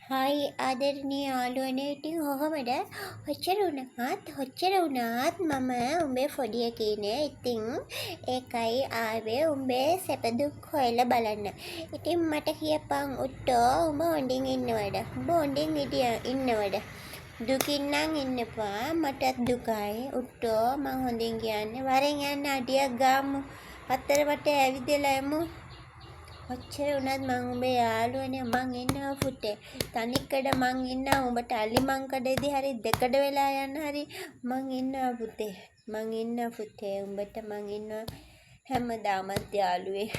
Hi ආදරණීය යාළුවනේ ඉතින් කොහොමද? ඔච්චර වුණත් මම උඹේ පොඩි එකේනේ. ඉතින් ඒකයි ආවේ උඹේ සැප දුක් හොයලා බලන්න. ඉතින් මට කියපන් උට්ටෝ උඹ හොඳින් ඉන්නවද? උඹ හොඳින් ඉන්නවද? දුකින් නම් ඉන්න එපා. මටත් දුකයි. උට්ටෝ මං හොඳින් කියන්නේ. වරෙන් යන්න අඩියක් ගාමු. අතර වටේ ඇවිදලා යමු. ඔච්චර වුණත් මං උඹේ යාළුවනේ. මං ඉන්නවා පුතේ. තනිකඩ මං ඉන්නවා. උඹට අලිමංකඩේදී හරි දෙකඩ වෙලා යන්න හරි මං ඉන්නවා පුතේ. මං ඉන්නවා පුතේ. උඹට මං ඉන්නවා හැමදාමත් යාළුවේ.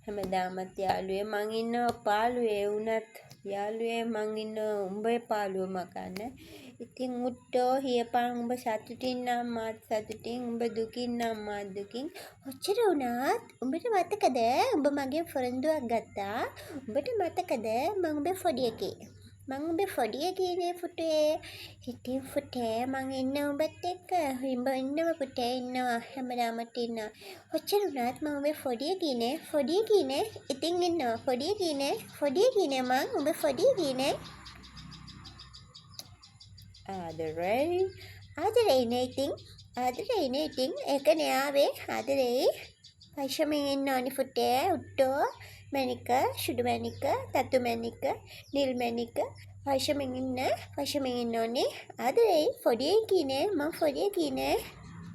හැමදාමත් යාළුවේ. මං ඉන්නවා පාළුවේ වුණත් යාළුවේ මං ඉන්නවා උඹේ පාළුව මකන්න. ඉතින් උට්ටෝ හියපන් උඹ සතුටින් නම් මාත් සතුටින්. උඹ දුකින් නම් මාත් දුකින්. ඔච්චර වුණත් උඹට මතකද උඹ මගේ පොරොන්දුවක් ගත්තා? උඹට මතකද මං උඹේ පොඩි එකේ? මං උඹේ පොඩි එකේනේ පුතේ. ඉතින් පුතේ මං ඉන්නවා උඹත් එක්ක. උඹ ඉන්නවා පුතේ ඉන්නවා. හැමදාමත් ඉන්නවා. ඔච්චර වුණත් මං උඹේ පොඩි එකේනේ. ඉතින් ඉන්නවා පොඩි එකේනේ මං උඹේ පොඩි එකේනේ. ආදරේනේ ඉතින් ඒකනේ ආවේ ආදරේ. පයිෂමින් ඉන්න ඕනි පුතේ උට්ටෝ. මැනික සුදු මැනික තතු මැනික නිල් මැනික පයිෂමින් ඉන්න ඕනේ ආදරේ. පොඩි එකීනේ මං පොඩි එකීනේ.